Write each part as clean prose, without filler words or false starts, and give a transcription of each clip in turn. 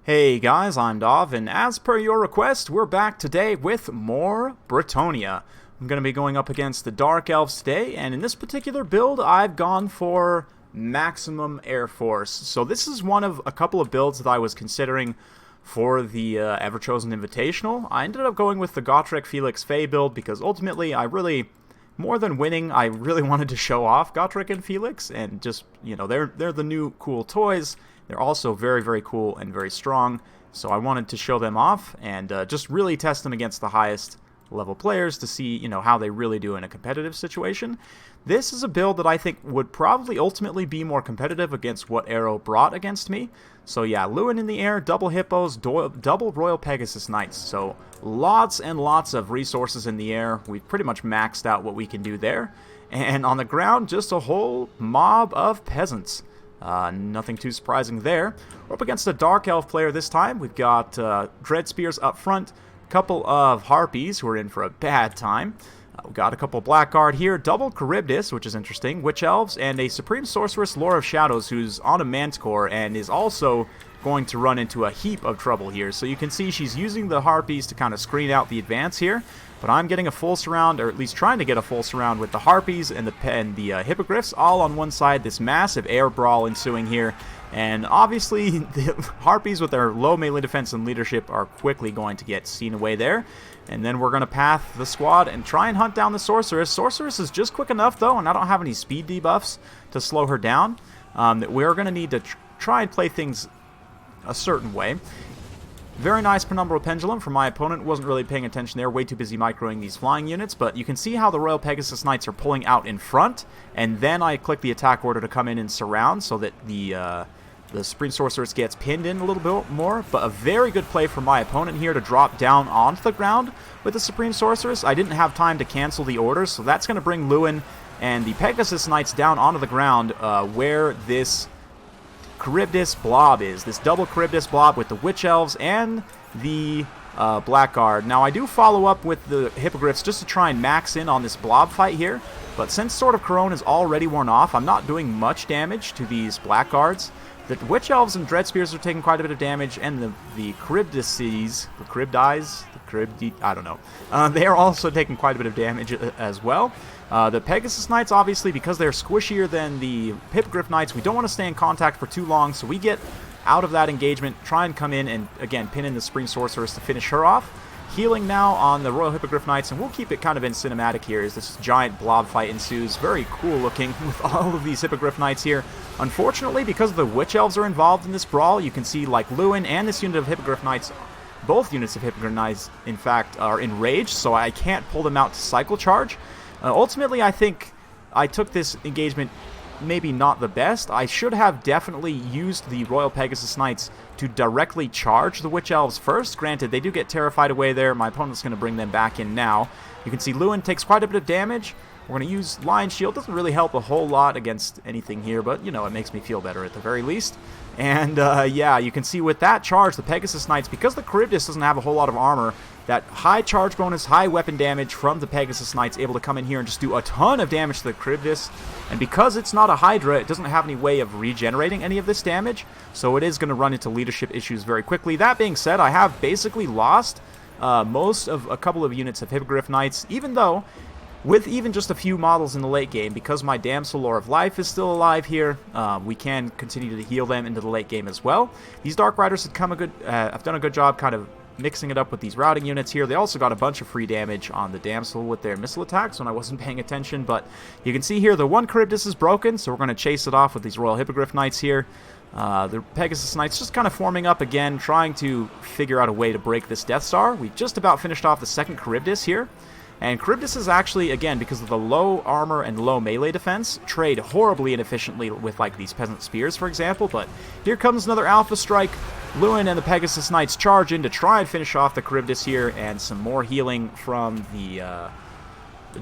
Hey guys, I'm Dov, and as per your request, we're back today with more Bretonnia. I'm going to be going up against the Dark Elves today, and in this particular build, I've gone for maximum Air Force. So this is one of a couple of builds that I was considering for the Ever-Chosen Invitational. I ended up going with the Gotrek Felix Faye build because ultimately more than winning, I really wanted to show off Gotrek and Felix, and just, they're the new cool toys. They're also very, very cool and very strong, so I wanted to show them off and just really test them against the highest level players to see, how they really do in a competitive situation. This is a build that I think would probably ultimately be more competitive against what Arrow brought against me. So yeah, Lewin in the air, double Hippos, double Royal Pegasus Knights, so lots and lots of resources in the air. We've pretty much maxed out what we can do there. And on the ground, just a whole mob of peasants. Nothing too surprising there. We're up against a Dark Elf player this time. We've got Dread Spears up front, a couple of Harpies who are in for a bad time. We've got a couple Blackguard here, double Charybdis, which is interesting, Witch Elves, and a Supreme Sorceress, Lore of Shadows, who's on a Manticore and is also going to run into a heap of trouble here. So you can see she's using the Harpies to kind of screen out the advance here, but I'm getting a full surround, or at least trying to get a full surround with the Harpies and the Hippogriffs all on one side. This massive air brawl ensuing here, and obviously the Harpies with their low melee defense and leadership are quickly going to get seen away there. And then we're going to path the squad and try and hunt down the Sorceress. Sorceress is just quick enough, though, and I don't have any speed debuffs to slow her down, that we're going to need to try and play things a certain way. Very nice Penumbral Pendulum from my opponent. Wasn't really paying attention there. Way too busy microing these flying units. But you can see how the Royal Pegasus Knights are pulling out in front. And then I click the attack order to come in and surround so that the Supreme Sorceress gets pinned in a little bit more. But a very good play from my opponent here to drop down onto the ground with the Supreme Sorceress. I didn't have time to cancel the orders, so that's going to bring Lewin and the Pegasus Knights down onto the ground where this Charybdis blob is. This double Charybdis blob with the Witch Elves and the Blackguard. Now I do follow up with the Hippogriffs just to try and max in on this blob fight here, but since Sword of Corone is already worn off, I'm not doing much damage to these Blackguards. The Witch Elves and Dread Spears are taking quite a bit of damage, and the Charybdises, I don't know. They are also taking quite a bit of damage as well. The Pegasus Knights, obviously, because they're squishier than the Hippogriff Knights, we don't want to stay in contact for too long, so we get out of that engagement, try and come in and, again, pin in the Supreme Sorceress to finish her off. Healing now on the Royal Hippogriff Knights, and we'll keep it kind of in cinematic here as this giant blob fight ensues. Very cool looking with all of these Hippogriff Knights here. Unfortunately, because the Witch Elves are involved in this brawl, you can see like Lewin and this unit of Hippogriff Knights, both units of Hippogriff Knights, in fact, are enraged, so I can't pull them out to cycle charge. Ultimately, I think I took this engagement maybe not the best. I should have definitely used the Royal Pegasus Knights to directly charge the Witch Elves first. Granted, they do get terrified away there. My opponent's going to bring them back in now. You can see Lewin takes quite a bit of damage. We're going to use Lion Shield. Doesn't really help a whole lot against anything here, but, it makes me feel better at the very least. And, yeah, you can see with that charge, the Pegasus Knights, because the Charybdis doesn't have a whole lot of armor, that high charge bonus, high weapon damage from the Pegasus Knights, able to come in here and just do a ton of damage to the Charybdis. And because it's not a Hydra, it doesn't have any way of regenerating any of this damage, so it is going to run into leadership issues very quickly. That being said, I have basically lost most of a couple of units of Hippogriff Knights, even though, with even just a few models in the late game, because my Damsel Lore of Life is still alive here, we can continue to heal them into the late game as well. These Dark Riders have done a good job kind of mixing it up with these routing units here. They also got a bunch of free damage on the Damsel with their missile attacks when I wasn't paying attention, but you can see here the one Charybdis is broken, so we're going to chase it off with these Royal Hippogriff Knights here. The Pegasus Knights just kind of forming up again, trying to figure out a way to break this Death Star. We just about finished off the second Charybdis here. And Charybdis is actually, again, because of the low armor and low melee defense, trade horribly inefficiently with, like, these Peasant Spears, for example. But here comes another Alpha Strike. Lewin and the Pegasus Knights charge in to try and finish off the Charybdis here, and some more healing from the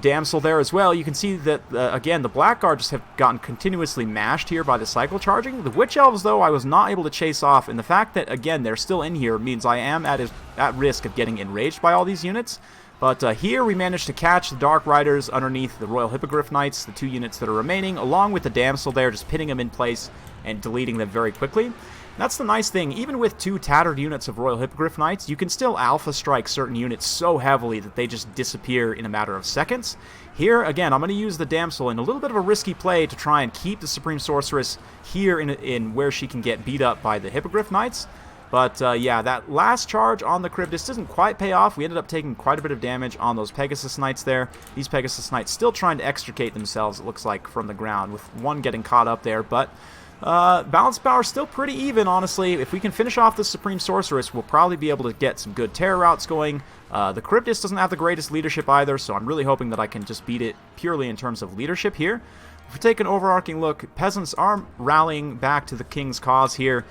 Damsel there as well. You can see that, again, the Blackguard just have gotten continuously mashed here by the cycle charging. The Witch Elves, though, I was not able to chase off, and the fact that, again, they're still in here means I am at risk of getting enraged by all these units. But here we managed to catch the Dark Riders underneath the Royal Hippogriff Knights, the two units that are remaining, along with the Damsel there, just pinning them in place and deleting them very quickly. That's the nice thing. Even with 2 tattered units of Royal Hippogriff Knights, you can still alpha strike certain units so heavily that they just disappear in a matter of seconds. Here, again, I'm going to use the Damsel in a little bit of a risky play to try and keep the Supreme Sorceress here in where she can get beat up by the Hippogriff Knights. But, yeah, that last charge on the Charybdis doesn't quite pay off. We ended up taking quite a bit of damage on those Pegasus Knights there. These Pegasus Knights still trying to extricate themselves, it looks like, from the ground, with one getting caught up there, but balance power still pretty even, honestly. If we can finish off the Supreme Sorceress, we'll probably be able to get some good terror routes going. The Charybdis doesn't have the greatest leadership either, so I'm really hoping that I can just beat it purely in terms of leadership here. If we take an overarching look, peasants are rallying back to the king's cause here.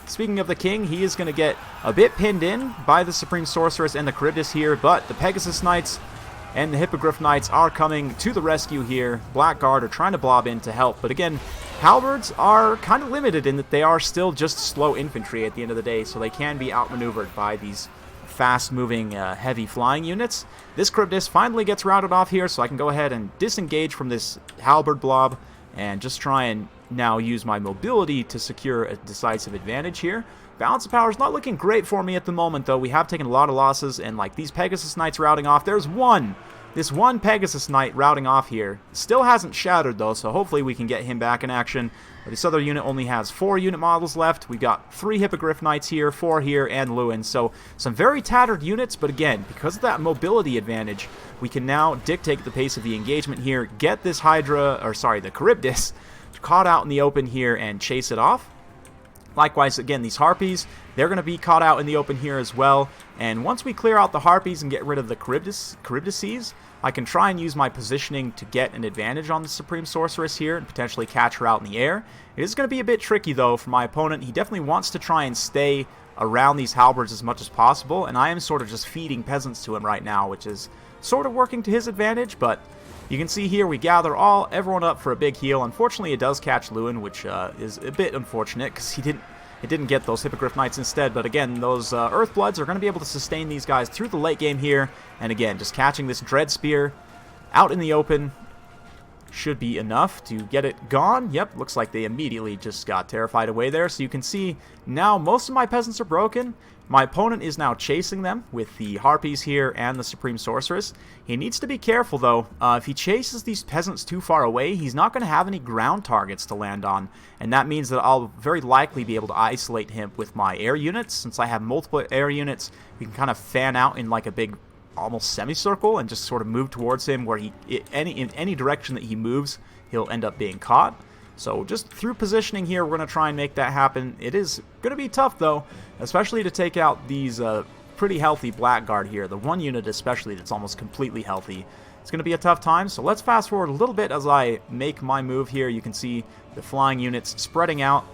Speaking of the king, he is going to get a bit pinned in by the Supreme Sorceress and the Charybdis here, but the Pegasus Knights and the Hippogriff Knights are coming to the rescue here. Blackguard are trying to blob in to help, but again, halberds are kind of limited in that they are still just slow infantry at the end of the day, so they can be outmaneuvered by these fast-moving, heavy flying units. This Charybdis finally gets routed off here, so I can go ahead and disengage from this halberd blob and just try and now use my mobility to secure a decisive advantage here. Balance of power is not looking great for me at the moment, though. We have taken a lot of losses, and like these Pegasus Knights routing off, there's this one Pegasus Knight routing off here. Still hasn't shattered, though, so hopefully we can get him back in action. But this other unit only has 4 unit models left. We've got 3 Hippogriff Knights here, 4 here, and Lewin. So some very tattered units, but again, because of that mobility advantage, we can now dictate the pace of the engagement here, get this the Charybdis caught out in the open here and chase it off. Likewise, again, these Harpies, they're going to be caught out in the open here as well. And once we clear out the Harpies and get rid of the Charybdises, I can try and use my positioning to get an advantage on the Supreme Sorceress here and potentially catch her out in the air. It is going to be a bit tricky, though, for my opponent. He definitely wants to try and stay around these halberds as much as possible, and I am sort of just feeding peasants to him right now, which is sort of working to his advantage, but you can see here we gather everyone up for a big heal. Unfortunately, it does catch Lewin, which is a bit unfortunate because it didn't get those Hippogriff Knights instead. But again, those Earthbloods are going to be able to sustain these guys through the late game here. And again, just catching this Dread Spear out in the open should be enough to get it gone. Yep, looks like they immediately just got terrified away there. So you can see now most of my peasants are broken. My opponent is now chasing them with the Harpies here and the Supreme Sorceress. He needs to be careful, though. If he chases these peasants too far away, he's not going to have any ground targets to land on, and that means that I'll very likely be able to isolate him with my air units. Since I have multiple air units, we can kind of fan out in like a big, almost semicircle and just sort of move towards him where in any direction that he moves, he'll end up being caught. So just through positioning here, we're going to try and make that happen. It is going to be tough, though, especially to take out these pretty healthy Blackguard here. The one unit especially that's almost completely healthy. It's going to be a tough time, so let's fast forward a little bit as I make my move here. You can see the flying units spreading out.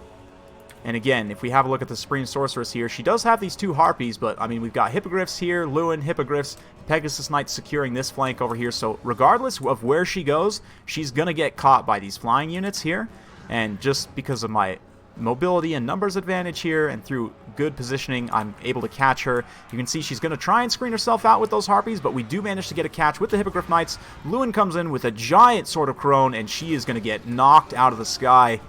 And again, if we have a look at the Supreme Sorceress here, she does have these 2 Harpies, but I mean, we've got Hippogriffs here, Lewin, Hippogriffs, Pegasus Knights securing this flank over here. So regardless of where she goes, she's going to get caught by these flying units here. And just because of my mobility and numbers advantage here, and through good positioning, I'm able to catch her. You can see she's going to try and screen herself out with those Harpies, but we do manage to get a catch with the Hippogriff Knights. Lewin comes in with a giant Sword of Corone, and she is going to get knocked out of the sky.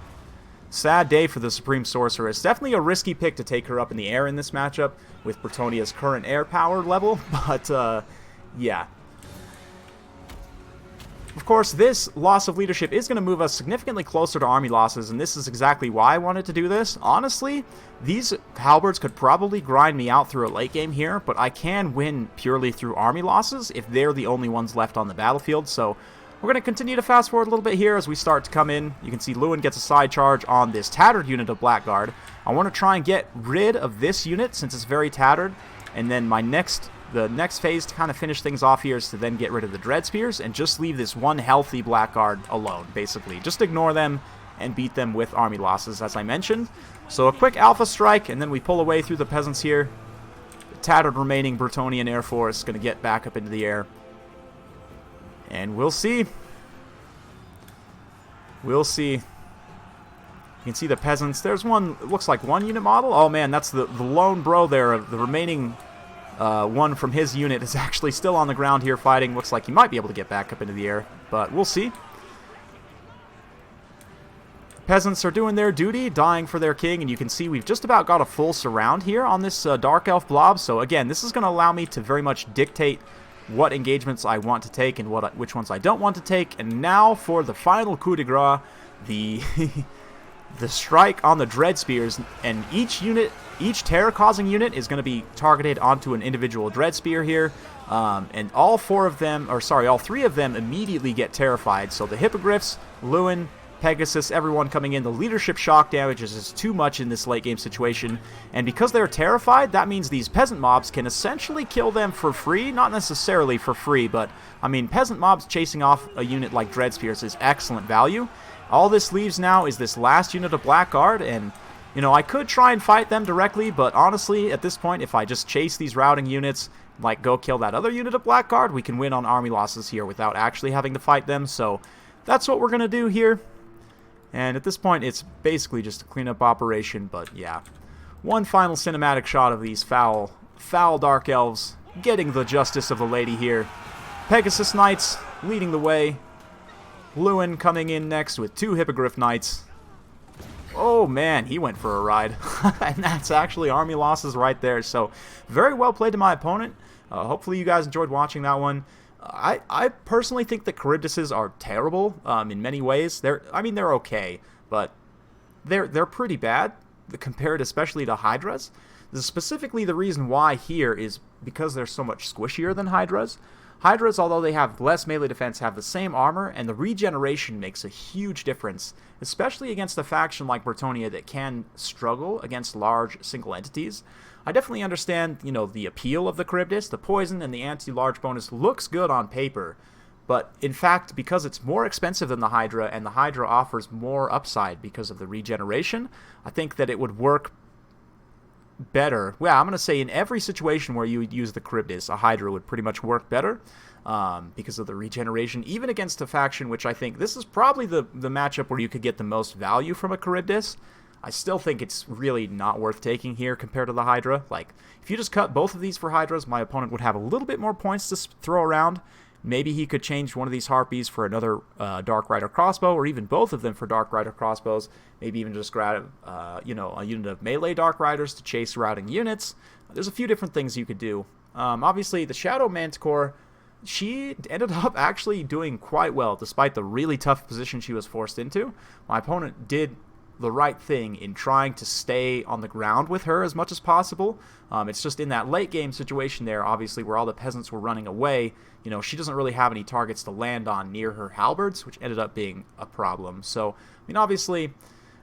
Sad day for the Supreme Sorceress. Definitely a risky pick to take her up in the air in this matchup with Bretonnia's current air power level, but yeah. Of course, this loss of leadership is going to move us significantly closer to army losses, and this is exactly why I wanted to do this. Honestly, these halberds could probably grind me out through a late game here, but I can win purely through army losses if they're the only ones left on the battlefield, so we're going to continue to fast forward a little bit here as we start to come in. You can see Lewin gets a side charge on this tattered unit of Blackguard. I want to try and get rid of this unit since it's very tattered, and then the next phase to kind of finish things off here is to then get rid of the Dread Spears and just leave this one healthy Blackguard alone, basically. Just ignore them and beat them with army losses, as I mentioned. So a quick Alpha Strike, and then we pull away through the peasants here. The tattered remaining Bretonian Air Force going to get back up into the air. And we'll see. We'll see. You can see the peasants. There's one, it looks like one unit model. Oh man, that's the lone bro there. The remaining one from his unit is actually still on the ground here fighting. Looks like he might be able to get back up into the air, but we'll see. Peasants are doing their duty, dying for their king, and you can see we've just about got a full surround here on this Dark Elf blob. So again, this is going to allow me to very much dictate what engagements I want to take and which ones I don't want to take. And now for the final coup de grace, the the strike on the Dread Spears, and each terror-causing unit is going to be targeted onto an individual Dread Spear here. And all three of them immediately get terrified. So the Hippogriffs, Lewin, Pegasus, everyone coming in. The leadership shock damage is just too much in this late game situation, and because they're terrified, that means these peasant mobs can essentially kill them for free. Not necessarily for free, but I mean, peasant mobs chasing off a unit like Dread Spears is excellent value. All this leaves now is this last unit of Blackguard, and you know, I could try and fight them directly, but honestly, at this point, if I just chase these routing units, like go kill that other unit of Blackguard, we can win on army losses here without actually having to fight them. So that's what we're gonna do here. And at this point, it's basically just a cleanup operation, but yeah. One final cinematic shot of these foul Dark Elves getting the justice of the lady here. Pegasus Knights leading the way. Lewin coming in next with 2 Hippogriff Knights. Oh man, he went for a ride. And that's actually army losses right there. So very well played to my opponent. Hopefully you guys enjoyed watching that one. I personally think the Charybdises are terrible in many ways. They're okay, but they're pretty bad compared especially to Hydras. Specifically, the reason why here is because they're so much squishier than Hydras. Hydras, although they have less melee defense, have the same armor, and the regeneration makes a huge difference, especially against a faction like Bretonnia that can struggle against large single entities. I definitely understand, you know, the appeal of the Charybdis. The poison and the anti-large bonus looks good on paper, but in fact, because it's more expensive than the Hydra, and the Hydra offers more upside because of the regeneration, I think that it would work better. Well, I'm going to say in every situation where you would use the Charybdis, a Hydra would pretty much work better because of the regeneration, even against a faction which I think this is probably the matchup where you could get the most value from a Charybdis. I still think it's really not worth taking here compared to the Hydra. Like, if you just cut both of these for Hydras, my opponent would have a little bit more points to throw around. Maybe he could change one of these Harpies for another Dark Rider crossbow, or even both of them for Dark Rider crossbows. Maybe even just grab, a unit of melee Dark Riders to chase routing units. There's a few different things you could do. Obviously, the Shadow Manticore, she ended up actually doing quite well, despite the really tough position she was forced into. My opponent did the right thing in trying to stay on the ground with her as much as possible. It's just in that late game situation there, obviously, where all the peasants were running away, you know, she doesn't really have any targets to land on near her halberds, which ended up being a problem. So, I mean, obviously,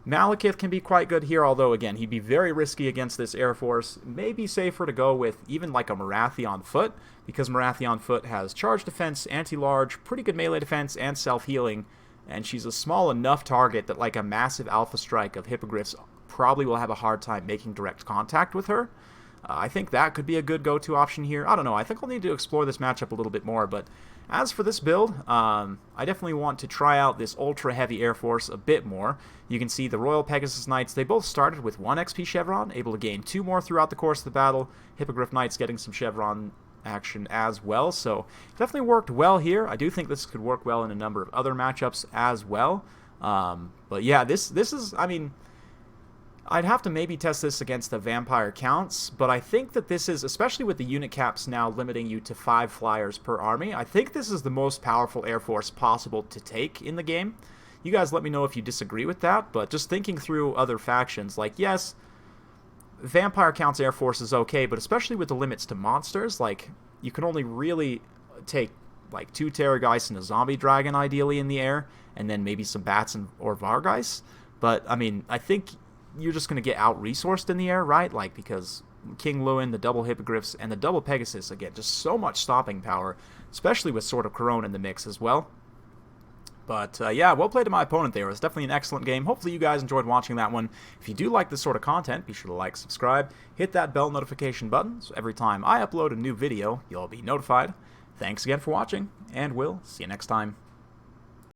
Malekith can be quite good here, although, again, he'd be very risky against this Air Force. Maybe safer to go with even like a Marathi on foot, because Marathi on foot has charge defense, anti-large, pretty good melee defense, and self-healing. And she's a small enough target that like a massive alpha strike of Hippogriffs probably will have a hard time making direct contact with her. I think that could be a good go-to option here. I don't know. I think I'll need to explore this matchup a little bit more. But as for this build, I definitely want to try out this ultra-heavy Air Force a bit more. You can see the Royal Pegasus Knights, they both started with 1 XP Chevron, able to gain 2 more throughout the course of the battle. Hippogriff Knights getting some Chevron action as well, so definitely worked well here. I do think this could work well in a number of other matchups as well. But yeah, this is, I mean, I'd have to maybe test this against the Vampire Counts, but I think that this is, especially with the unit caps now limiting you to 5 flyers per army, I think this is the most powerful Air Force possible to take in the game. You guys let me know if you disagree with that, but just thinking through other factions, like, yes, Vampire Counts Air Force is okay, but especially with the limits to monsters, like, you can only really take, like, 2 Terrorgeist and a Zombie Dragon, ideally, in the air, and then maybe some Bats or Vargeist. But, I mean, I think you're just going to get out-resourced in the air, right? Like, because King Lewin, the double Hippogriffs, and the double Pegasus, again, just so much stopping power, especially with Sword of Corone in the mix as well. But, yeah, well played to my opponent there. It was definitely an excellent game. Hopefully you guys enjoyed watching that one. If you do like this sort of content, be sure to like, subscribe, hit that bell notification button, so every time I upload a new video, you'll be notified. Thanks again for watching, and we'll see you next time.